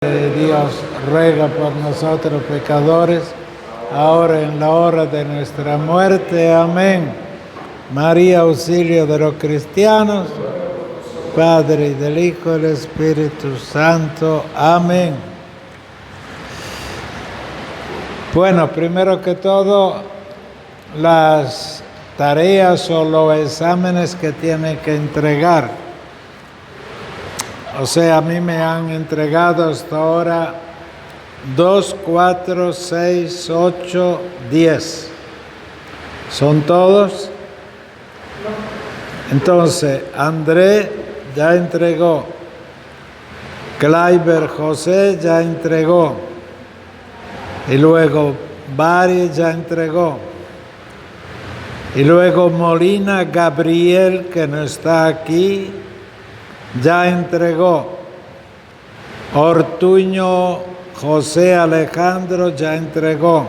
Dios ruega por nosotros pecadores, ahora en la hora de nuestra muerte. Amén. María, auxilio de los cristianos, Padre, y del Hijo y del Espíritu Santo. Amén. Bueno, primero que todo, las tareas o los exámenes que tienen que entregar. O sea, a mí me han entregado hasta ahora 2, 4, 6, 8, 10. ¿Son todos? Entonces, André ya entregó. Kleiber José ya entregó. Y luego Bari ya entregó. Y luego Molina Gabriel, que no está aquí, ya entregó. Ortuño José Alejandro ya entregó.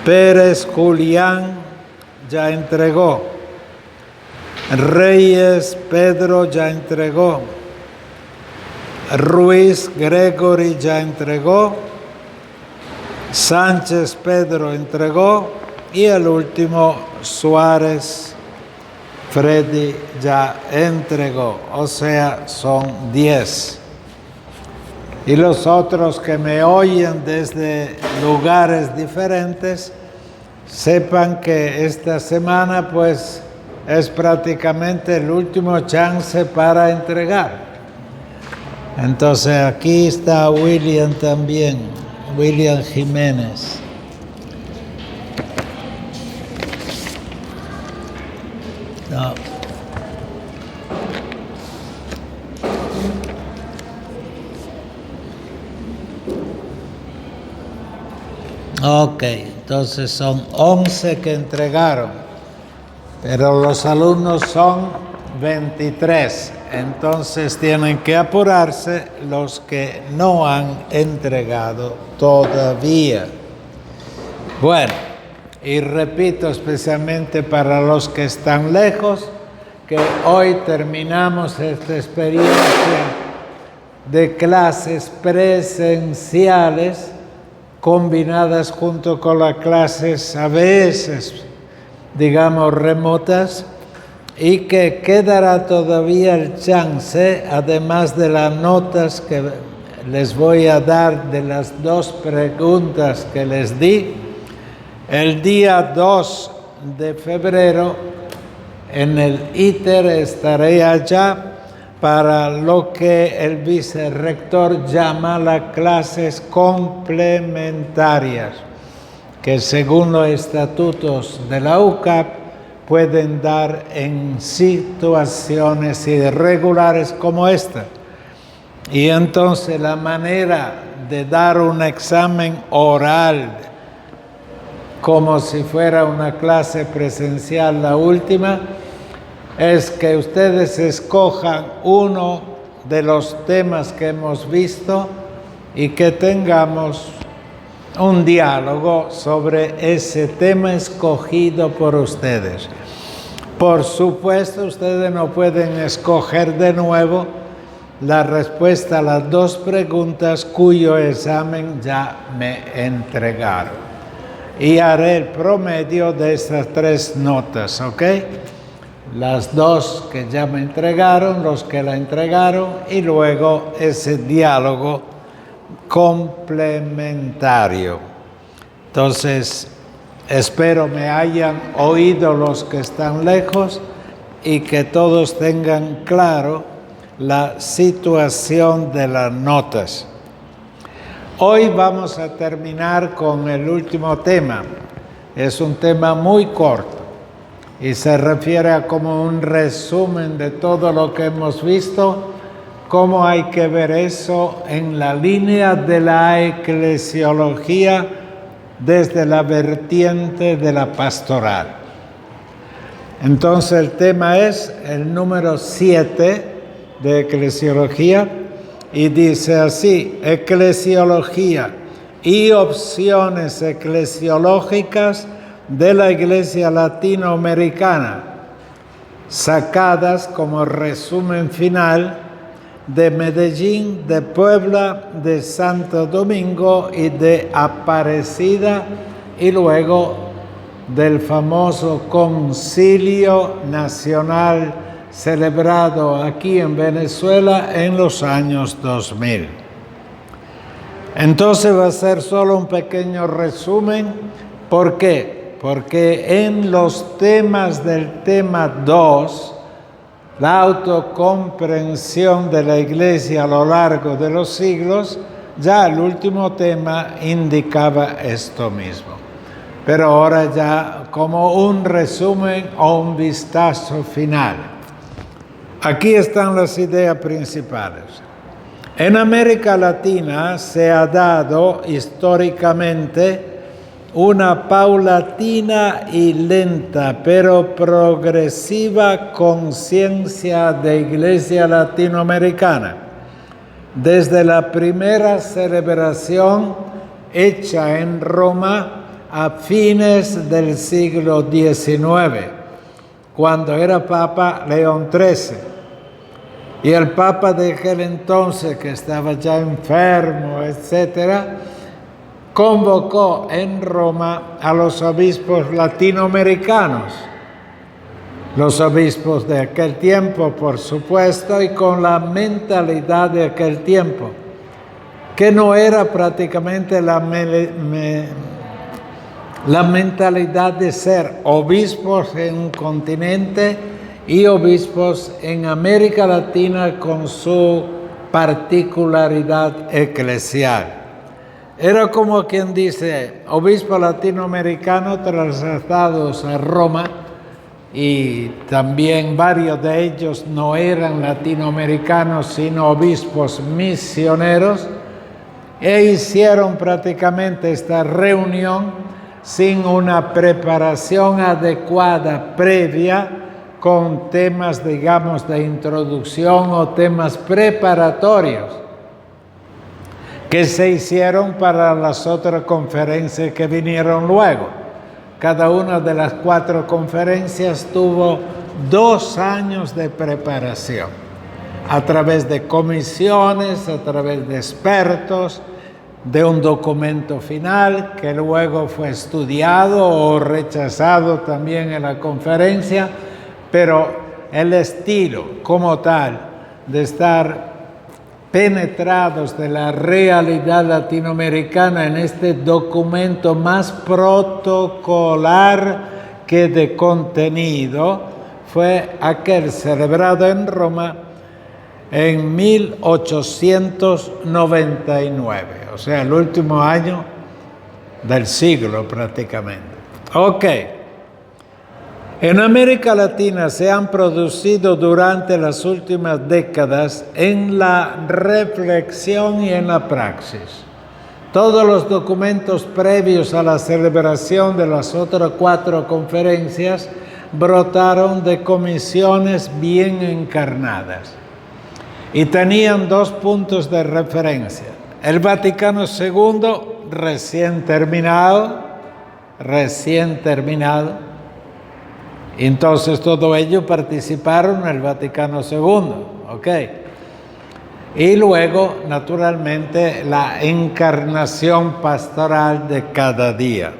Pérez Julián ya entregó. Reyes Pedro ya entregó. Ruiz Gregory ya entregó. Sánchez Pedro entregó. Y el último, Suárez Freddy ya entregó, o sea, son 10. Y los otros que me oyen desde lugares diferentes, sepan que esta semana pues es prácticamente el último chance para entregar. Entonces aquí está William también, William Jiménez. No. Ok, entonces son 11 que entregaron, pero los alumnos son 23, entonces tienen que apurarse los que no han entregado todavía. Bueno, y repito especialmente para los que están lejos, que hoy terminamos esta experiencia de clases presenciales combinadas junto con las clases a veces, digamos, remotas, y que quedará todavía el chance, además de las notas que les voy a dar de las 2 preguntas que les di. El día 2 de febrero en el ITER estaré allá para lo que el vicerrector llama las clases complementarias, que según los estatutos de la UCAP pueden dar en situaciones irregulares como esta. Y entonces la manera de dar un examen oral como si fuera una clase presencial, la última, es que ustedes escojan uno de los temas que hemos visto y que tengamos un diálogo sobre ese tema escogido por ustedes. Por supuesto, ustedes no pueden escoger de nuevo la respuesta a las 2 preguntas cuyo examen ya me entregaron. Y haré el promedio de estas 3 notas, ¿ok? Las 2 que ya me entregaron, los que la entregaron, y luego ese diálogo complementario. Entonces, espero me hayan oído los que están lejos y que todos tengan claro la situación de las notas. Hoy vamos a terminar con el último tema. Es un tema muy corto y se refiere a como un resumen de todo lo que hemos visto, cómo hay que ver eso en la línea de la eclesiología desde la vertiente de la pastoral. Entonces el tema es el número 7 de eclesiología. Y dice así: eclesiología y opciones eclesiológicas de la Iglesia Latinoamericana, sacadas como resumen final de Medellín, de Puebla, de Santo Domingo y de Aparecida, y luego del famoso Concilio Nacional celebrado aquí en Venezuela en los años 2000. Entonces va a ser solo un pequeño resumen. ¿Por qué? Porque en los temas del tema 2, la autocomprensión de la Iglesia a lo largo de los siglos, ya el último tema indicaba esto mismo. Pero ahora ya como un resumen o un vistazo final. Aquí están las ideas principales. En América Latina se ha dado históricamente una paulatina y lenta, pero progresiva conciencia de Iglesia latinoamericana. Desde la primera celebración hecha en Roma a fines del siglo XIX, cuando era Papa León XIII. Y el Papa de aquel entonces, que estaba ya enfermo, etcétera, convocó en Roma a los obispos latinoamericanos, los obispos de aquel tiempo, por supuesto, y con la mentalidad de aquel tiempo, que no era prácticamente la mentalidad de ser obispos en un continente y obispos en América Latina con su particularidad eclesial. Era como quien dice, obispos latinoamericanos trasladados a Roma, y también varios de ellos no eran latinoamericanos, sino obispos misioneros, e hicieron prácticamente esta reunión sin una preparación adecuada previa, con temas, digamos, de introducción o temas preparatorios que se hicieron para las otras conferencias que vinieron luego. Cada una de las 4 conferencias tuvo 2 años de preparación, a través de comisiones, a través de expertos, de un documento final que luego fue estudiado o rechazado también en la conferencia, pero el estilo como tal de estar penetrados de la realidad latinoamericana en este documento más protocolar que de contenido fue aquel celebrado en Roma en 1899, o sea, el último año del siglo prácticamente. Ok. En América Latina se han producido durante las últimas décadas en la reflexión y en la praxis. Todos los documentos previos a la celebración de las otras 4 conferencias brotaron de comisiones bien encarnadas y tenían 2 puntos de referencia. El Vaticano II, recién terminado. Entonces, todo ello participaron en el Vaticano II, ¿ok? Y luego, naturalmente, la encarnación pastoral de cada día.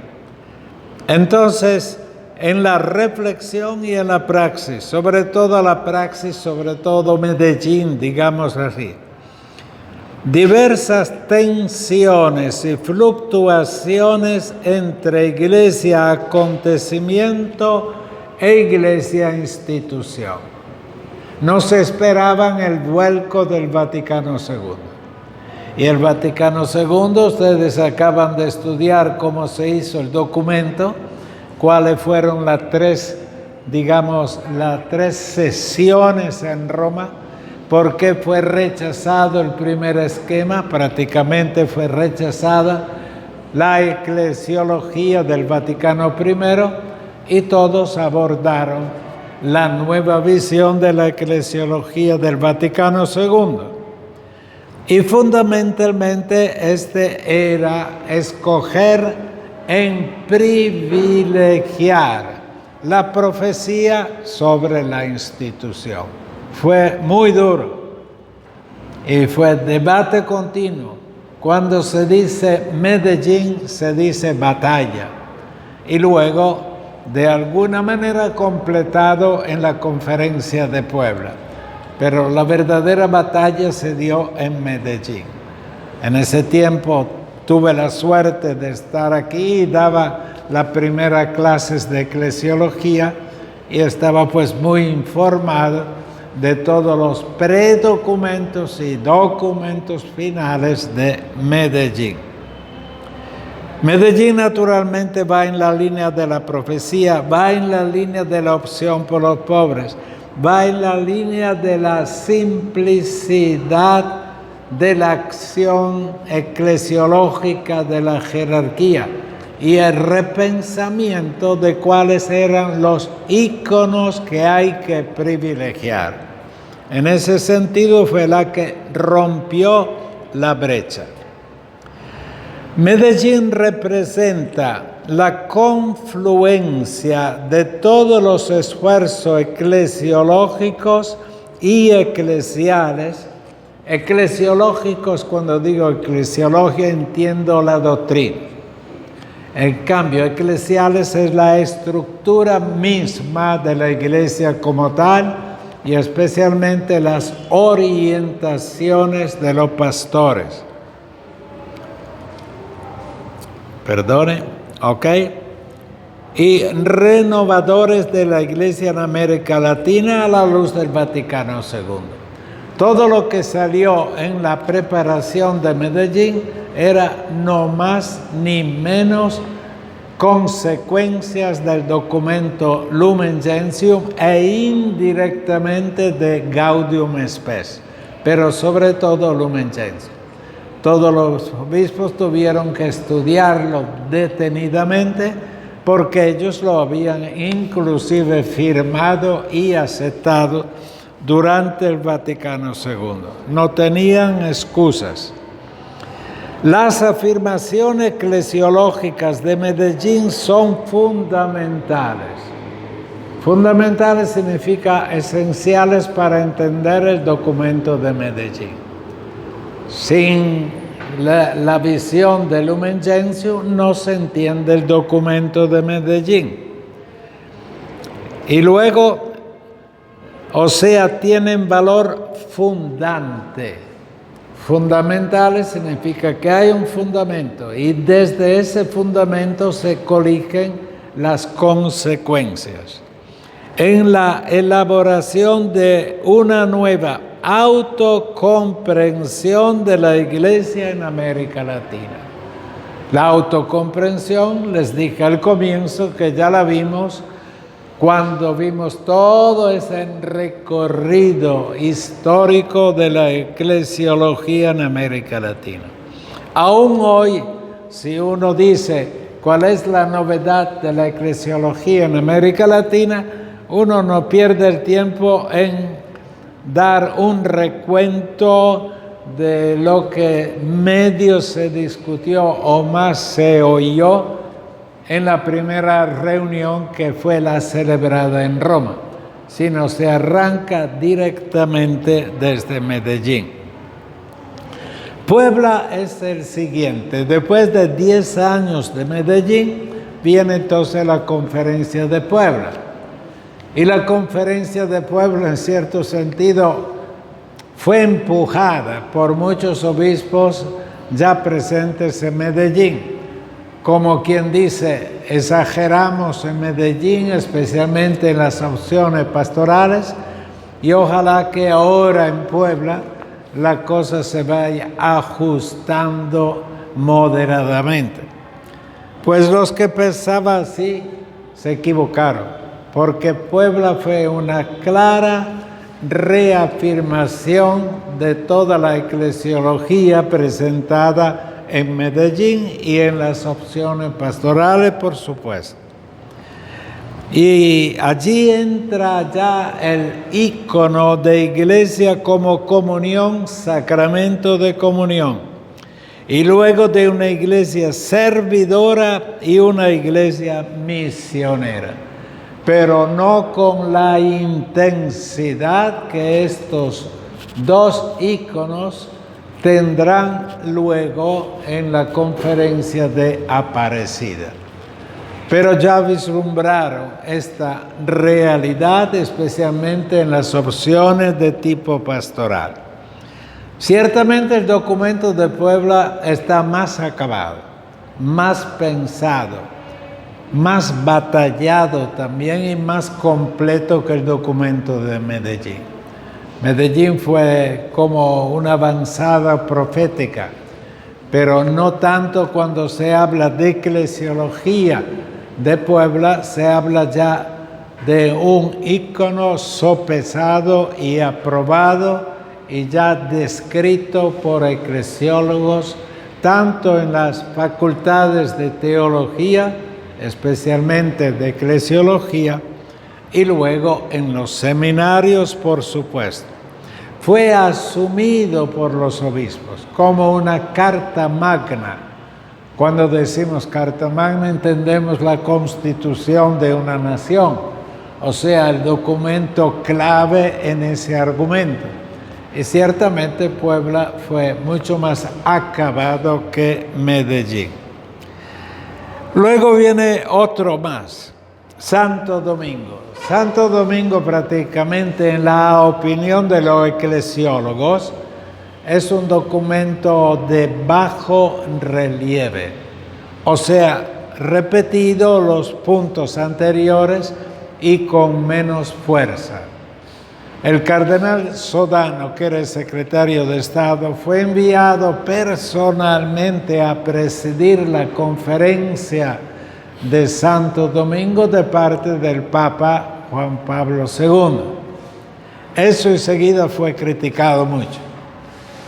Entonces, en la reflexión y en la praxis, sobre todo la praxis, sobre todo Medellín, digamos así, diversas tensiones y fluctuaciones entre iglesia acontecimiento e iglesia institución. No se esperaban el vuelco del Vaticano II. Y el Vaticano II, ustedes acaban de estudiar cómo se hizo el documento, cuáles fueron las 3 sesiones en Roma, por qué fue rechazado el primer esquema, prácticamente fue rechazada la eclesiología del Vaticano I, y todos abordaron la nueva visión de la eclesiología del Vaticano II. Y fundamentalmente era escoger en privilegiar la profecía sobre la institución. Fue muy duro. y fue debate continuo. Cuando se dice Medellín, se dice batalla, y luego de alguna manera completado en la conferencia de Puebla. Pero la verdadera batalla se dio en Medellín. En ese tiempo tuve la suerte de estar aquí y daba las primeras clases de eclesiología y estaba pues muy informado de todos los predocumentos y documentos finales de Medellín. Medellín naturalmente va en la línea de la profecía, va en la línea de la opción por los pobres, va en la línea de la simplicidad de la acción eclesiológica de la jerarquía y el repensamiento de cuáles eran los íconos que hay que privilegiar. En ese sentido fue la que rompió la brecha. Medellín representa la confluencia de todos los esfuerzos eclesiológicos y eclesiales. Eclesiológicos, cuando digo eclesiología, entiendo la doctrina. En cambio, eclesiales es la estructura misma de la iglesia como tal y especialmente las orientaciones de los pastores. Perdone, ok. Y renovadores de la iglesia en América Latina a la luz del Vaticano II. Todo lo que salió en la preparación de Medellín era no más ni menos consecuencias del documento Lumen Gentium e indirectamente de Gaudium Spes, pero sobre todo Lumen Gentium. Todos los obispos tuvieron que estudiarlo detenidamente porque ellos lo habían inclusive firmado y aceptado durante el Vaticano II. No tenían excusas. Las afirmaciones eclesiológicas de Medellín son fundamentales. Fundamentales significa esenciales para entender el documento de Medellín. Sin la visión de Lumen Gentium no se entiende el documento de Medellín. Y luego, o sea, tienen valor fundante. Fundamentales significa que hay un fundamento y desde ese fundamento se coligen las consecuencias. En la elaboración de una nueva autocomprensión de la Iglesia en América Latina. La autocomprensión, les dije al comienzo que ya la vimos cuando vimos todo ese recorrido histórico de la eclesiología en América Latina. Aún hoy, si uno dice cuál es la novedad de la eclesiología en América Latina, uno no pierde el tiempo en dar un recuento de lo que medio se discutió o más se oyó en la primera reunión que fue la celebrada en Roma, sino se arranca directamente desde Medellín. Puebla es el siguiente. Después de 10 años de Medellín, viene entonces la conferencia de Puebla. Y la conferencia de Puebla, en cierto sentido, fue empujada por muchos obispos ya presentes en Medellín. Como quien dice, exageramos en Medellín, especialmente en las opciones pastorales, y ojalá que ahora en Puebla la cosa se vaya ajustando moderadamente. Pues los que pensaban así se equivocaron, porque Puebla fue una clara reafirmación de toda la eclesiología presentada en Medellín y en las opciones pastorales, por supuesto. Y allí entra ya el ícono de iglesia como comunión, sacramento de comunión. Y luego de una iglesia servidora y una iglesia misionera. Pero no con la intensidad que estos 2 íconos tendrán luego en la conferencia de Aparecida. Pero ya vislumbraron esta realidad, especialmente en las opciones de tipo pastoral. Ciertamente el documento de Puebla está más acabado, más pensado, más batallado también y más completo que el documento de Medellín. Medellín fue como una avanzada profética, pero no tanto cuando se habla de eclesiología de Puebla, se habla ya de un ícono sopesado y aprobado y ya descrito por eclesiólogos, tanto en las facultades de teología, especialmente de eclesiología, y luego en los seminarios, por supuesto. Fue asumido por los obispos como una carta magna. Cuando decimos carta magna entendemos la constitución de una nación, o sea, el documento clave en ese argumento. Y ciertamente Puebla fue mucho más acabado que Medellín. Luego viene otro más, Santo Domingo. Santo Domingo, prácticamente en la opinión de los eclesiólogos, es un documento de bajo relieve, o sea, repetido los puntos anteriores y con menos fuerza. El cardenal Sodano, que era el secretario de Estado, fue enviado personalmente a presidir la conferencia de Santo Domingo de parte del Papa Juan Pablo II. Eso enseguida fue criticado mucho.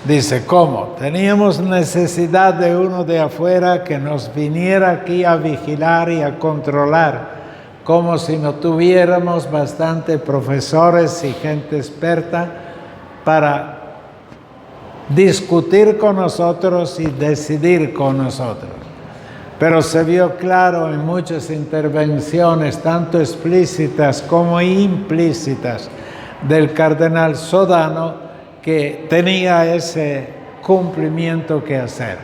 Dice, ¿cómo? Teníamos necesidad de uno de afuera que nos viniera aquí a vigilar y a controlar, como si no tuviéramos bastante profesores y gente experta para discutir con nosotros y decidir con nosotros. Pero se vio claro en muchas intervenciones, tanto explícitas como implícitas, del cardenal Sodano, que tenía ese cumplimiento que hacer.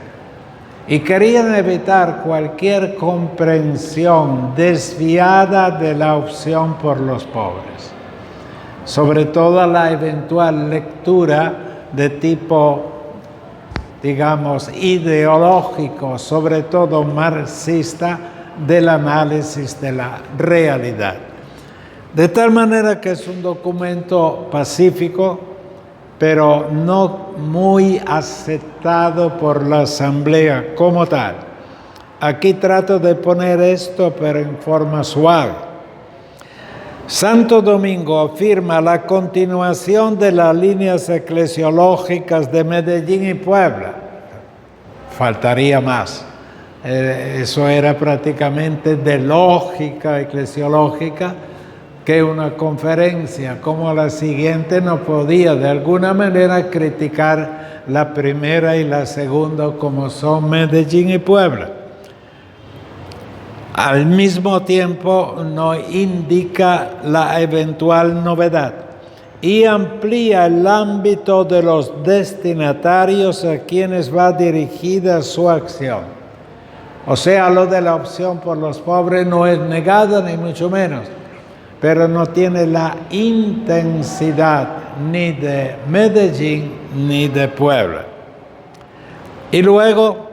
Y querían evitar cualquier comprensión desviada de la opción por los pobres. Sobre todo la eventual lectura de tipo, digamos, ideológico, sobre todo marxista, del análisis de la realidad. De tal manera que es un documento pacífico, pero no muy aceptado por la Asamblea como tal. Aquí trato de poner esto, pero en forma suave. Santo Domingo afirma la continuación de las líneas eclesiológicas de Medellín y Puebla. Faltaría más. Eso era prácticamente de lógica eclesiológica, que una conferencia como la siguiente no podía de alguna manera criticar la primera y la segunda como son Medellín y Puebla. Al mismo tiempo no indica la eventual novedad y amplía el ámbito de los destinatarios a quienes va dirigida su acción. O sea, lo de la opción por los pobres no es negado ni mucho menos, pero no tiene la intensidad ni de Medellín ni de Puebla. Y luego,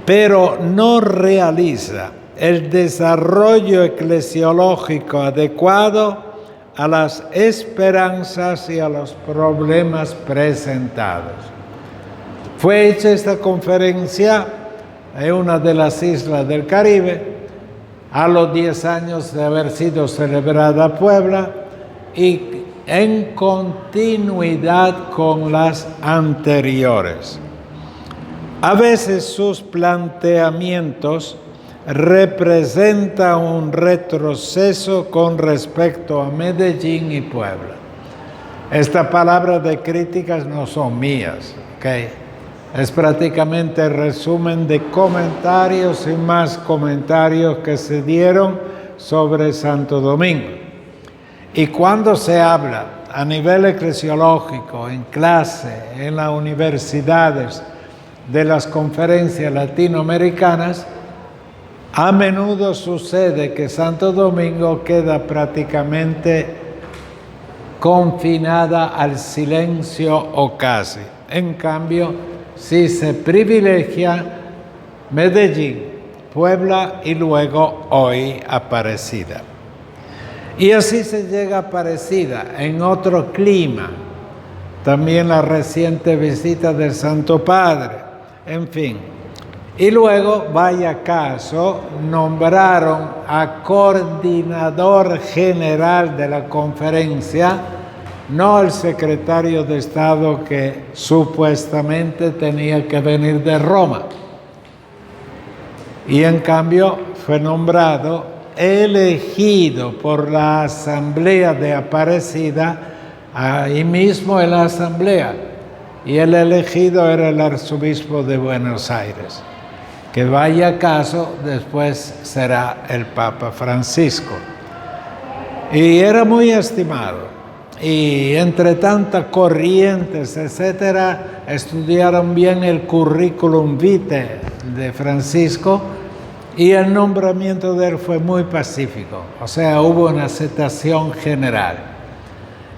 pero no realiza el desarrollo eclesiológico adecuado a las esperanzas y a los problemas presentados. Fue hecha esta conferencia en una de las islas del Caribe, a los 10 años de haber sido celebrada Puebla y en continuidad con las anteriores. A veces sus planteamientos representan un retroceso con respecto a Medellín y Puebla. Estas palabras de críticas no son mías, ¿ok? Es prácticamente el resumen de comentarios y más comentarios que se dieron sobre Santo Domingo. Y cuando se habla a nivel eclesiológico, en clase, en las universidades de las conferencias latinoamericanas, a menudo sucede que Santo Domingo queda prácticamente confinada al silencio o casi. En cambio, sí se privilegia Medellín, Puebla y luego hoy Aparecida. Y así se llega a Aparecida en otro clima. También la reciente visita del Santo Padre, en fin. Y luego, vaya caso, nombraron a coordinador general de la conferencia, no el secretario de Estado que supuestamente tenía que venir de Roma. Y en cambio fue nombrado, elegido por la Asamblea de Aparecida, ahí mismo en la Asamblea. Y el elegido era el arzobispo de Buenos Aires, que vaya caso, después será el Papa Francisco. Y era muy estimado. Y entre tantas corrientes, etcétera, estudiaron bien el currículum vitae de Francisco y el nombramiento de él fue muy pacífico. O sea, hubo una aceptación general.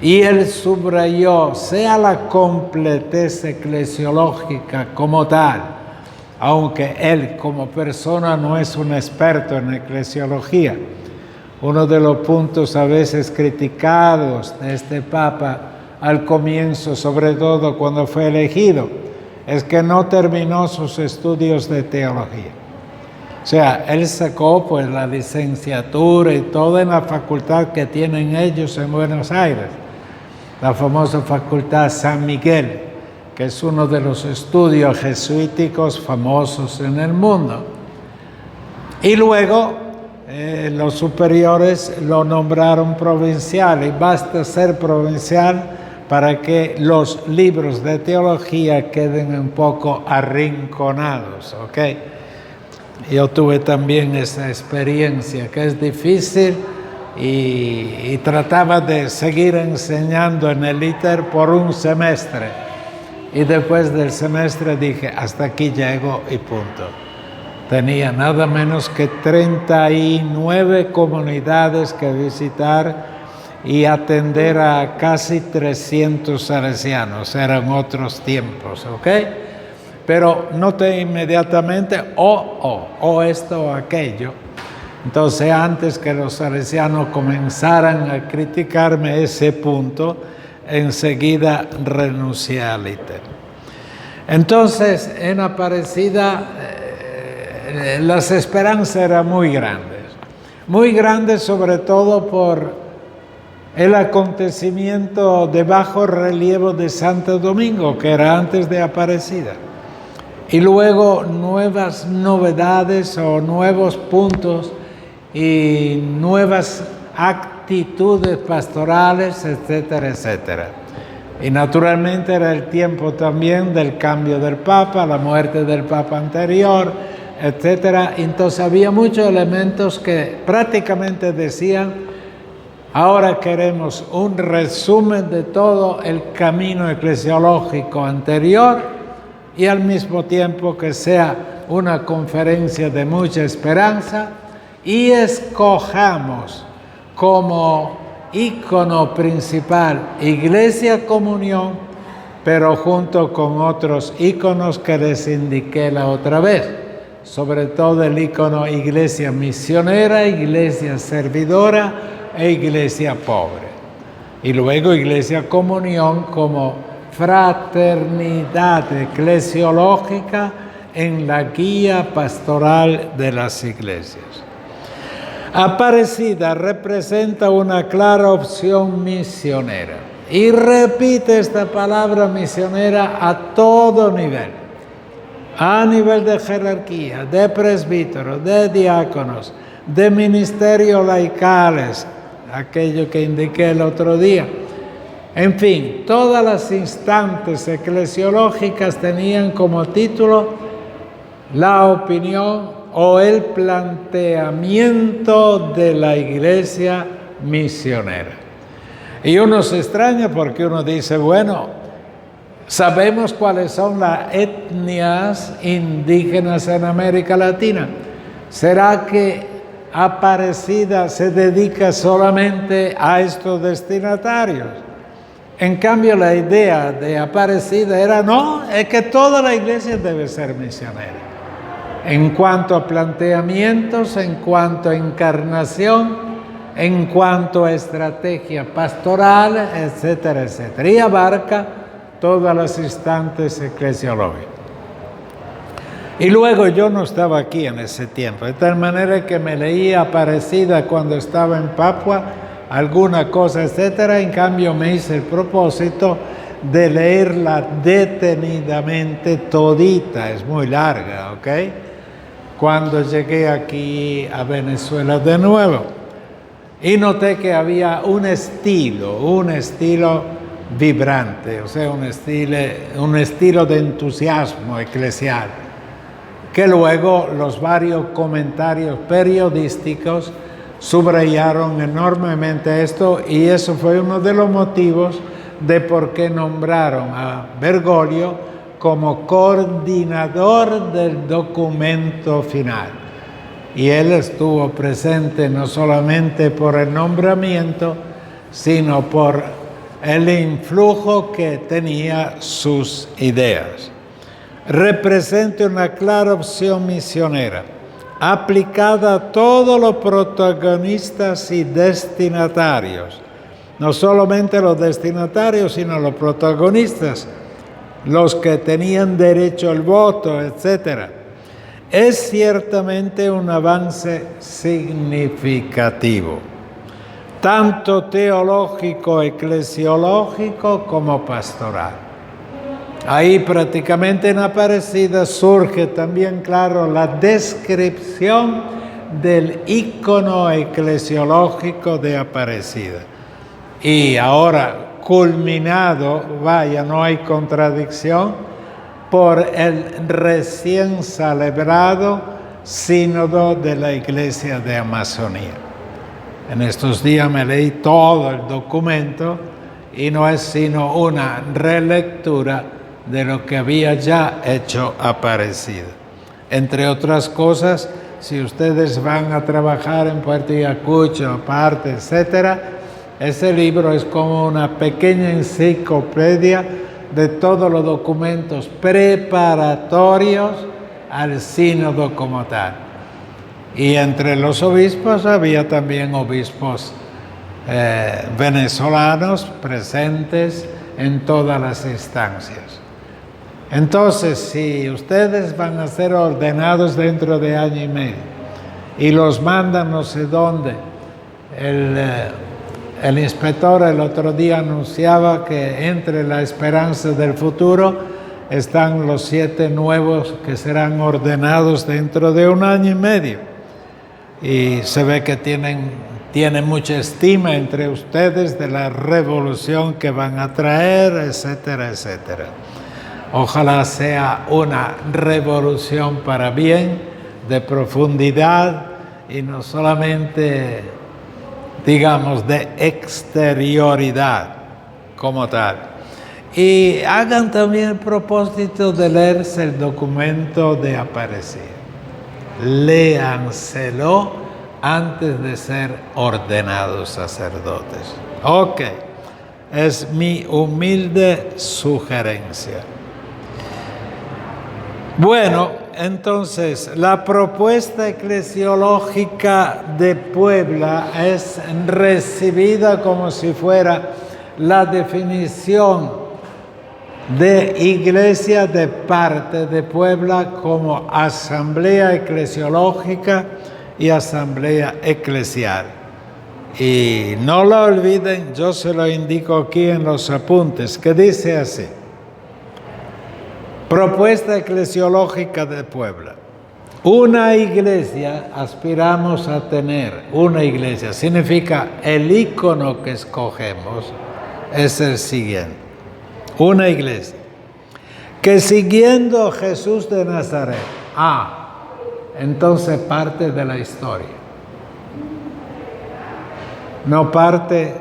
Y él subrayó, sea la completez eclesiológica como tal, aunque él como persona no es un experto en eclesiología. Uno de los puntos a veces criticados de este Papa al comienzo, sobre todo cuando fue elegido, es que no terminó sus estudios de teología. O sea, él sacó pues la licenciatura y todo en la facultad que tienen ellos en Buenos Aires, la famosa Facultad San Miguel, que es uno de los estudios jesuíticos famosos en el mundo. Y luego los superiores lo nombraron provincial, y basta ser provincial para que los libros de teología queden un poco arrinconados, ¿ok? Yo tuve también esa experiencia, que es difícil, y trataba de seguir enseñando en el ITER por un semestre. Y después del semestre dije, hasta aquí llego y punto. Tenía nada menos que 39 comunidades que visitar y atender a casi 300 salesianos. Eran otros tiempos, ¿ok? Pero noté inmediatamente o esto o aquello. Entonces, antes que los salesianos comenzaran a criticarme ese punto, enseguida renuncié al ITER. Entonces, en Aparecida, las esperanzas eran muy grandes sobre todo por el acontecimiento de bajo relieve de Santo Domingo, que era antes de Aparecida, y luego nuevas novedades o nuevos puntos y nuevas actitudes pastorales, etcétera, etcétera. Y naturalmente era el tiempo también del cambio del Papa, la muerte del Papa anterior, etcétera. Entonces había muchos elementos que prácticamente decían, ahora queremos un resumen de todo el camino eclesiológico anterior y al mismo tiempo que sea una conferencia de mucha esperanza, y escojamos como ícono principal Iglesia Comunión, pero junto con otros íconos que les indiqué la otra vez, sobre todo el ícono Iglesia Misionera, Iglesia Servidora e Iglesia Pobre. Y luego Iglesia Comunión como fraternidad eclesiológica en la guía pastoral de las iglesias. Aparecida representa una clara opción misionera. Y repite esta palabra misionera a todo nivel. A nivel de jerarquía, de presbíteros, de diáconos, de ministerios laicales, aquello que indiqué el otro día. En fin, todas las instantes eclesiológicas tenían como título la opinión o el planteamiento de la iglesia misionera. Y uno se extraña porque uno dice, bueno, sabemos cuáles son las etnias indígenas en América Latina. ¿Será que Aparecida se dedica solamente a estos destinatarios? En cambio, la idea de Aparecida era, no, es que toda la iglesia debe ser misionera. En cuanto a planteamientos, en cuanto a encarnación, en cuanto a estrategia pastoral, etcétera, etcétera. Y abarca todas las instantes eclesiológicas. Y luego yo no estaba aquí en ese tiempo, de tal manera que me leía Aparecida cuando estaba en Papua, alguna cosa, etcétera. En cambio me hice el propósito de leerla detenidamente todita, es muy larga, ¿ok? Cuando llegué aquí a Venezuela de nuevo. Y noté que había un estilo vibrante, o sea, un estilo de entusiasmo eclesial, que luego los varios comentarios periodísticos subrayaron enormemente esto, y eso fue uno de los motivos de por qué nombraron a Bergoglio como coordinador del documento final. Y él estuvo presente no solamente por el nombramiento, sino por el influjo que tenía sus ideas. Representa una clara opción misionera, aplicada a todos los protagonistas y destinatarios, no solamente los destinatarios, sino los protagonistas, los que tenían derecho al voto, etc. Es ciertamente un avance significativo, tanto teológico, eclesiológico como pastoral. Ahí prácticamente en Aparecida surge también, claro, la descripción del ícono eclesiológico de Aparecida. Y ahora, culminado, vaya, no hay contradicción, por el recién celebrado Sínodo de la Iglesia de Amazonía. En estos días me leí todo el documento y no es sino una relectura de lo que había ya hecho Aparecida. Entre otras cosas, si ustedes van a trabajar en Puerto Ayacucho, aparte, etcétera, ese libro es como una pequeña enciclopedia de todos los documentos preparatorios al sínodo como tal. Y entre los obispos había también obispos venezolanos presentes en todas las instancias. Entonces, si ustedes van a ser ordenados dentro de año y medio y los mandan no sé dónde, el inspector el otro día anunciaba que entre la esperanza del futuro están los 7 nuevos que serán ordenados dentro de un año y medio. Y se ve que tienen mucha estima entre ustedes de la revolución que van a traer, etcétera, etcétera. Ojalá sea una revolución para bien, de profundidad y no solamente, digamos, de exterioridad como tal. Y hagan también el propósito de leerse el documento de Aparecida. Léanselo antes de ser ordenados sacerdotes. Ok, es mi humilde sugerencia. Bueno, entonces, la propuesta eclesiológica de Puebla es recibida como si fuera la definición de iglesia de parte de Puebla como asamblea eclesiológica y asamblea eclesial. Y no lo olviden, yo se lo indico aquí en los apuntes, que dice así: propuesta eclesiológica de Puebla. Una iglesia, aspiramos a tener una iglesia, significa el ícono que escogemos es el siguiente: una iglesia que siguiendo a Jesús de Nazaret, entonces parte de la historia, no parte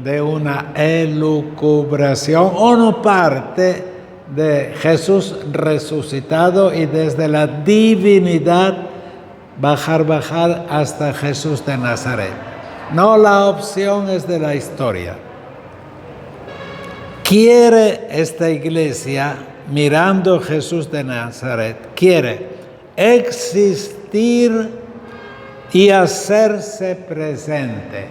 de una elucubración o no parte de Jesús resucitado y desde la divinidad bajar hasta Jesús de Nazaret. No, la opción es de la historia. Quiere esta iglesia, mirando Jesús de Nazaret, quiere existir y hacerse presente.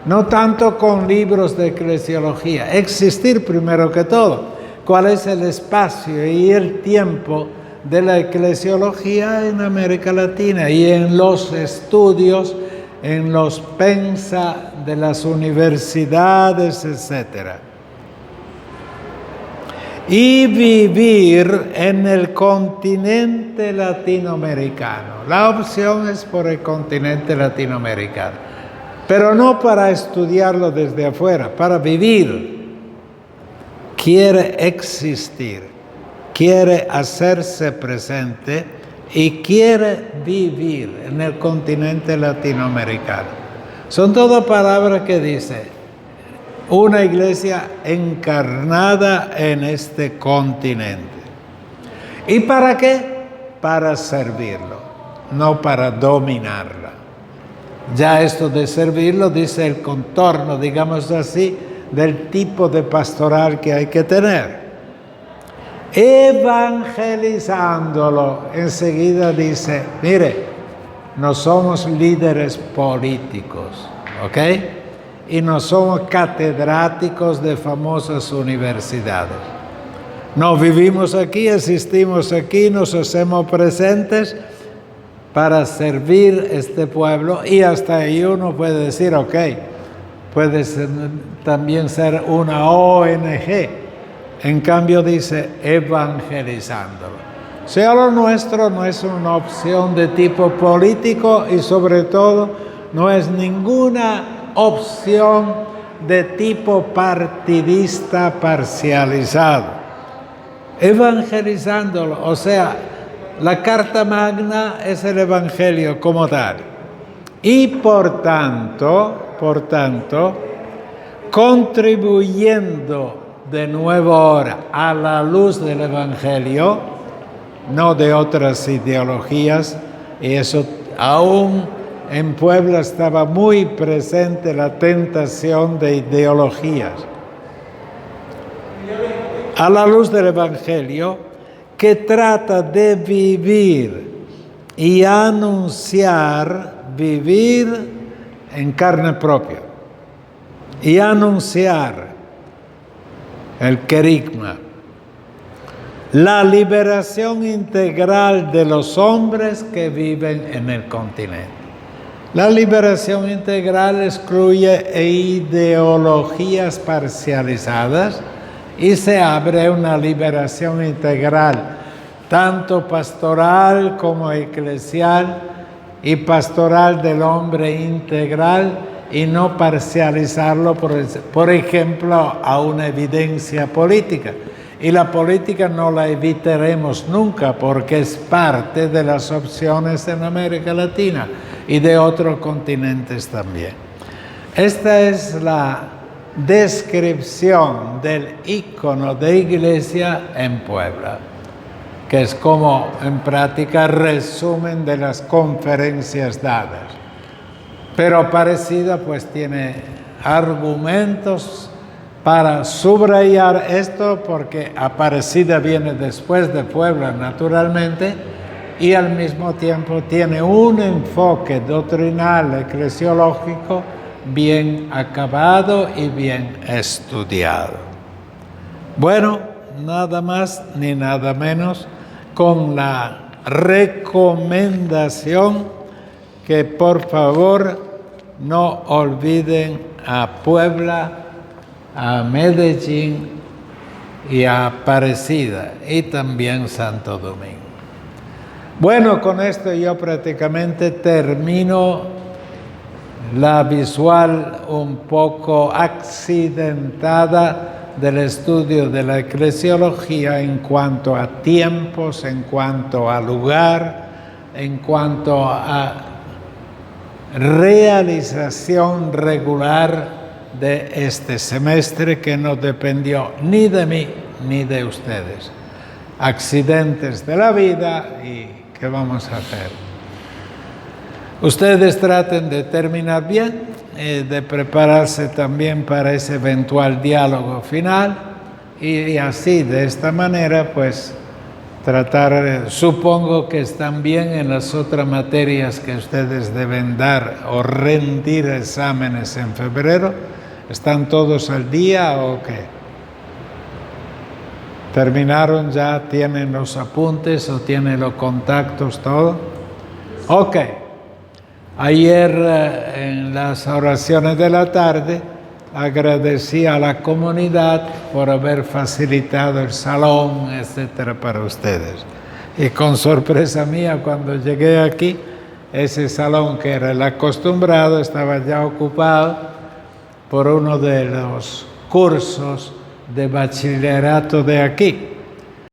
No tanto con libros de eclesiología, existir primero que todo. ¿Cuál es el espacio y el tiempo de la eclesiología en América Latina y en los estudios, en los pensa de las universidades, etcétera? Y vivir en el continente latinoamericano. La opción es por el continente latinoamericano, pero no para estudiarlo desde afuera, para vivir. Quiere existir, quiere hacerse presente y quiere vivir en el continente latinoamericano. Son todas palabras que dice una iglesia encarnada en este continente. ¿Y para qué? Para servirlo, no para dominarla. Ya esto de servirlo dice el contorno, digamos así, del tipo de pastoral que hay que tener. Evangelizándolo, enseguida dice, mire, no somos líderes políticos, ¿ok? Y no somos catedráticos de famosas universidades. No vivimos aquí, existimos aquí, nos hacemos presentes para servir este pueblo y hasta ahí uno puede decir, ok, puede también ser una ONG. En cambio dice evangelizándolo. Sea lo nuestro no es una opción de tipo político y sobre todo no es ninguna opción de tipo partidista parcializado. Evangelizándolo, o sea, la Carta Magna es el Evangelio como tal. Y por tanto, contribuyendo de nuevo ahora a la luz del Evangelio, no de otras ideologías, y eso aún en Puebla estaba muy presente la tentación de ideologías. A la luz del Evangelio, que trata de vivir y anunciar, vivir en carne propia y anunciar el querigma, la liberación integral de los hombres que viven en el continente. La liberación integral excluye ideologías parcializadas y se abre una liberación integral, tanto pastoral como eclesial, y pastoral del hombre integral, y no parcializarlo, por ejemplo, a una evidencia política. Y la política no la evitaremos nunca porque es parte de las opciones en América Latina y de otros continentes también. Esta es la descripción del ícono de iglesia en Puebla, que es como en práctica resumen de las conferencias dadas. Pero Aparecida pues tiene argumentos para subrayar esto, porque Aparecida viene después de Puebla naturalmente, y al mismo tiempo tiene un enfoque doctrinal eclesiológico bien acabado y bien estudiado. Bueno, nada más ni nada menos, con la recomendación que por favor no olviden a Puebla, a Medellín y a Aparecida y también Santo Domingo. Bueno, con esto yo prácticamente termino la visual un poco accidentada del estudio de la eclesiología en cuanto a tiempos, en cuanto a lugar, en cuanto a realización regular de este semestre que no dependió ni de mí ni de ustedes. Accidentes de la vida y ¿qué vamos a hacer? Ustedes traten de terminar bien, de prepararse también para ese eventual diálogo final y así, de esta manera, pues tratar, supongo que están bien en las otras materias que ustedes deben dar o rendir exámenes en febrero. ¿Están todos al día o qué? ¿Terminaron ya? ¿Tienen los apuntes o tienen los contactos, todo? Ok. Ayer en las oraciones de la tarde agradecí a la comunidad por haber facilitado el salón, etcétera, para ustedes. Y con sorpresa mía, cuando llegué aquí, ese salón que era el acostumbrado estaba ya ocupado por uno de los cursos de bachillerato de aquí.